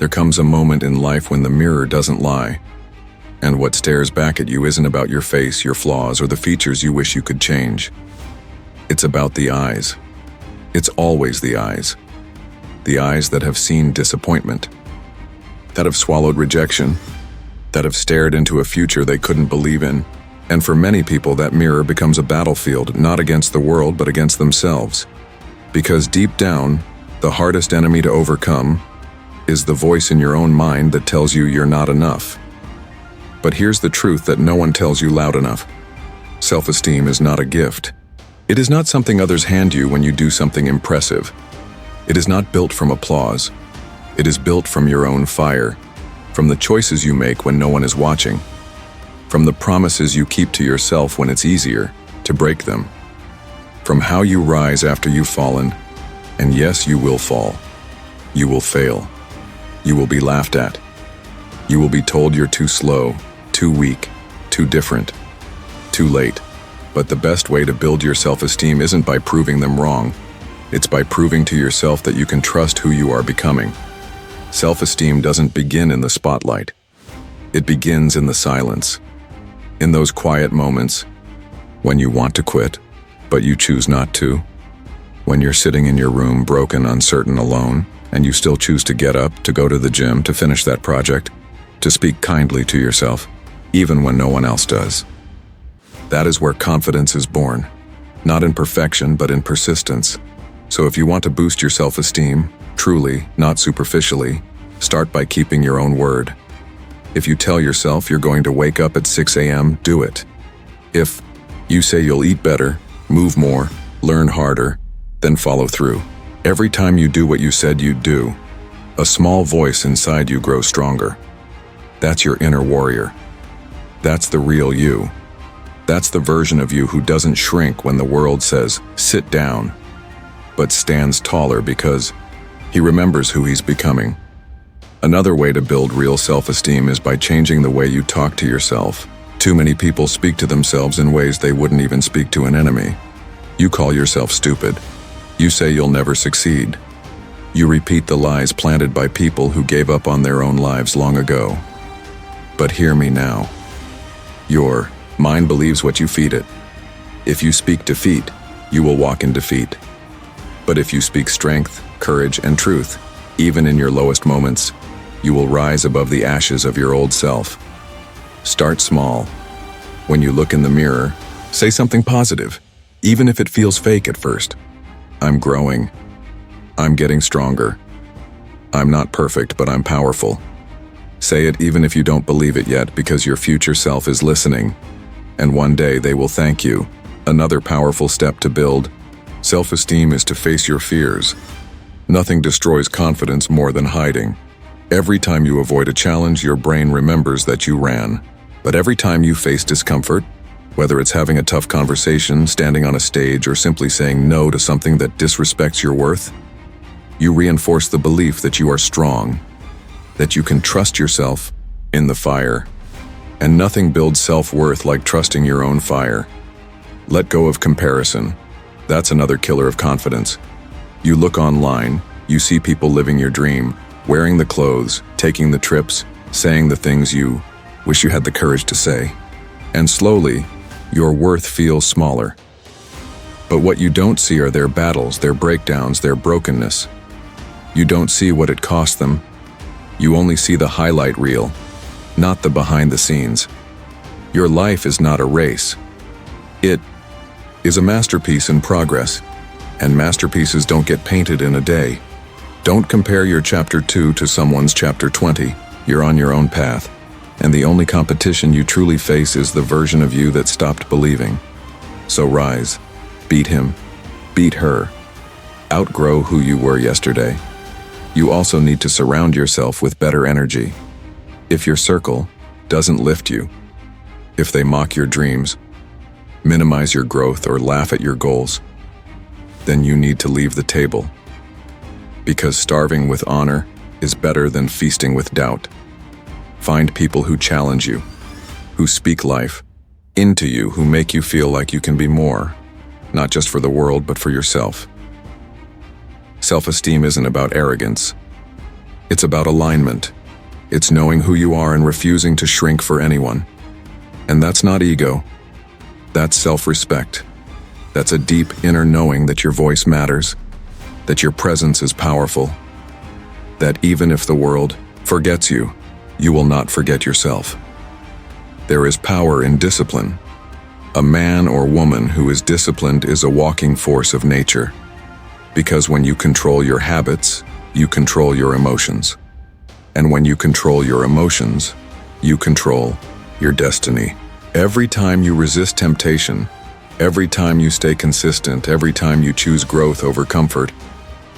There comes a moment in life when the mirror doesn't lie, and what stares back at you isn't about your face, your flaws, or the features you wish you could change. It's about the eyes. It's always the eyes. The eyes that have seen disappointment, that have swallowed rejection, that have stared into a future they couldn't believe in. And for many people, that mirror becomes a battlefield, not against the world, but against themselves. Because deep down, the hardest enemy to overcome is the voice in your own mind that tells you you're not enough. But here's the truth that no one tells you loud enough. Self-esteem is not a gift. It is not something others hand you when you do something impressive. It is not built from applause. It is built from your own fire, from the choices you make when no one is watching, from the promises you keep to yourself when it's easier to break them, from how you rise after you've fallen. And yes, you will fall. You will fail. You will be laughed at. You will be told you're too slow, too weak, too different, too late. But the best way to build your self-esteem isn't by proving them wrong. It's by proving to yourself that you can trust who you are becoming. Self-esteem doesn't begin in the spotlight. It begins in the silence. In those quiet moments when you want to quit, but you choose not to. When you're sitting in your room, broken, uncertain, alone, and you still choose to get up, to go to the gym, to finish that project, to speak kindly to yourself, even when no one else does. That is where confidence is born, not in perfection, but in persistence. So if you want to boost your self-esteem, truly, not superficially, start by keeping your own word. If you tell yourself you're going to wake up at 6 a.m., do it. If you say you'll eat better, move more, learn harder, then follow through. Every time you do what you said you'd do, a small voice inside you grows stronger. That's your inner warrior. That's the real you. That's the version of you who doesn't shrink when the world says, sit down, but stands taller because he remembers who he's becoming. Another way to build real self-esteem is by changing the way you talk to yourself. Too many people speak to themselves in ways they wouldn't even speak to an enemy. You call yourself stupid. You say you'll never succeed. You repeat the lies planted by people who gave up on their own lives long ago. But hear me now. Your mind believes what you feed it. If you speak defeat, you will walk in defeat. But if you speak strength, courage, and truth, even in your lowest moments, you will rise above the ashes of your old self. Start small. When you look in the mirror, say something positive, even if it feels fake at first. I'm growing. I'm getting stronger. I'm not perfect, but I'm powerful. Say it even if you don't believe it yet, because your future self is listening. And one day they will thank you. Another powerful step to build self-esteem is to face your fears. Nothing destroys confidence more than hiding. Every time you avoid a challenge, your brain remembers that you ran. But every time you face discomfort, whether it's having a tough conversation, standing on a stage, or simply saying no to something that disrespects your worth, you reinforce the belief that you are strong, that you can trust yourself in the fire. And nothing builds self-worth like trusting your own fire. Let go of comparison. That's another killer of confidence. You look online, you see people living your dream, wearing the clothes, taking the trips, saying the things you wish you had the courage to say. And slowly, your worth feels smaller. But what you don't see are their battles, their breakdowns, their brokenness. You don't see what it cost them. You only see the highlight reel, not the behind the scenes. Your life is not a race. It is a masterpiece in progress, and masterpieces don't get painted in a day. Don't compare your chapter 2 to someone's chapter 20. You're on your own path, and the only competition you truly face is the version of you that stopped believing. So rise, beat him, beat her, outgrow who you were yesterday. You also need to surround yourself with better energy. If your circle doesn't lift you, if they mock your dreams, minimize your growth, or laugh at your goals, then you need to leave the table. Because starving with honor is better than feasting with doubt. Find people who challenge you, who speak life into you, who make you feel like you can be more, not just for the world, but for yourself. Self-esteem isn't about arrogance. It's about alignment. It's knowing who you are and refusing to shrink for anyone. And that's not ego. That's self-respect. That's a deep inner knowing that your voice matters, that your presence is powerful, that even if the world forgets you, you will not forget yourself. There is power in discipline. A man or woman who is disciplined is a walking force of nature. Because when you control your habits, you control your emotions. And when you control your emotions, you control your destiny. Every time you resist temptation, every time you stay consistent, every time you choose growth over comfort,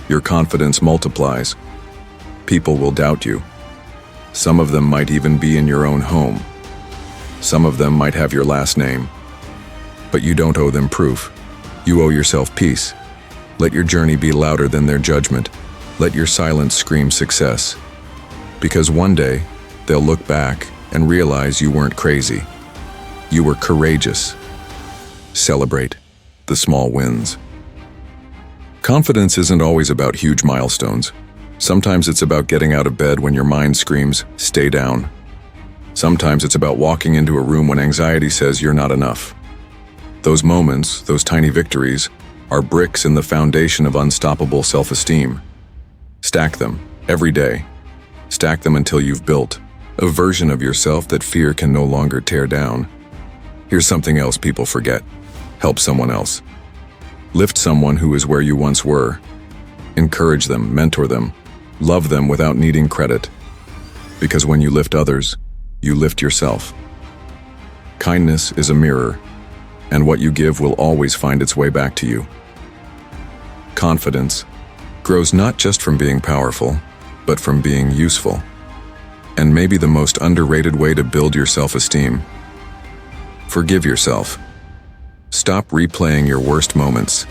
your confidence multiplies. People will doubt you. Some of them might even be in your own home. Some of them might have your last name. But you don't owe them proof. You owe yourself peace. Let your journey be louder than their judgment. Let your silence scream success. Because one day, they'll look back and realize you weren't crazy. You were courageous. Celebrate the small wins. Confidence isn't always about huge milestones. Sometimes it's about getting out of bed when your mind screams, "Stay down." Sometimes it's about walking into a room when anxiety says you're not enough. Those moments, those tiny victories, are bricks in the foundation of unstoppable self-esteem. Stack them every day. Stack them until you've built a version of yourself that fear can no longer tear down. Here's something else people forget. Help someone else. Lift someone who is where you once were. Encourage them, mentor them, love them without needing credit. Because when you lift others, you lift yourself. Kindness is a mirror, and what you give will always find its way back to you. Confidence grows not just from being powerful, but from being useful. And maybe the most underrated way to build your self-esteem. Forgive yourself. Stop replaying your worst moments.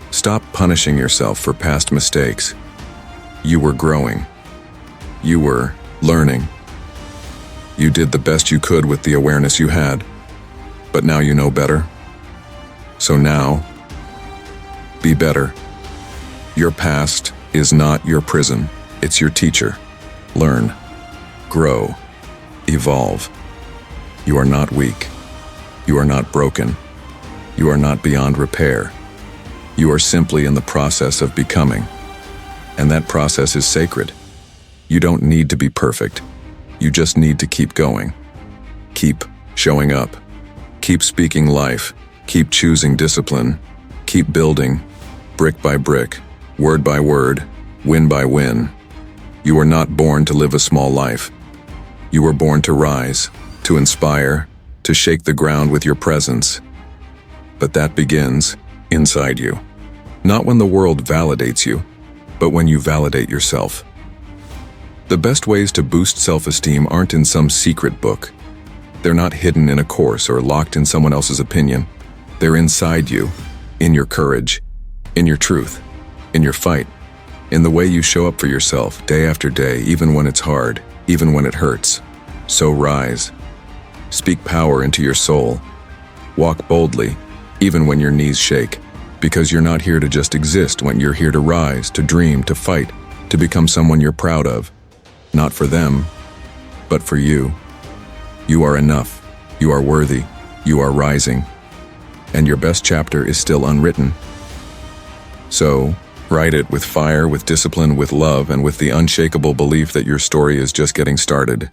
Stop punishing yourself for past mistakes. You were growing. You were learning. You did the best you could with the awareness you had, but now you know better. So now, be better. Your past is not your prison, it's your teacher. Learn, grow, evolve. You are not weak. You are not broken. You are not beyond repair. You are simply in the process of becoming. And that process is sacred. You don't need to be perfect. You just need to keep going. Keep showing up. Keep speaking life. Keep choosing discipline. Keep building, brick by brick, word by word, win by win. You were not born to live a small life. You were born to rise, to inspire, to shake the ground with your presence. But that begins inside you. Not when the world validates you, but when you validate yourself. The best ways to boost self-esteem aren't in some secret book. They're not hidden in a course or locked in someone else's opinion. They're inside you, in your courage, in your truth, in your fight, in the way you show up for yourself day after day, even when it's hard, even when it hurts. So rise. Speak power into your soul. Walk boldly, even when your knees shake, because you're not here to just exist when you're here to rise, to dream, to fight, to become someone you're proud of. Not for them, but for you. You are enough. You are worthy. You are rising. And your best chapter is still unwritten. So, write it with fire, with discipline, with love, and with the unshakable belief that your story is just getting started.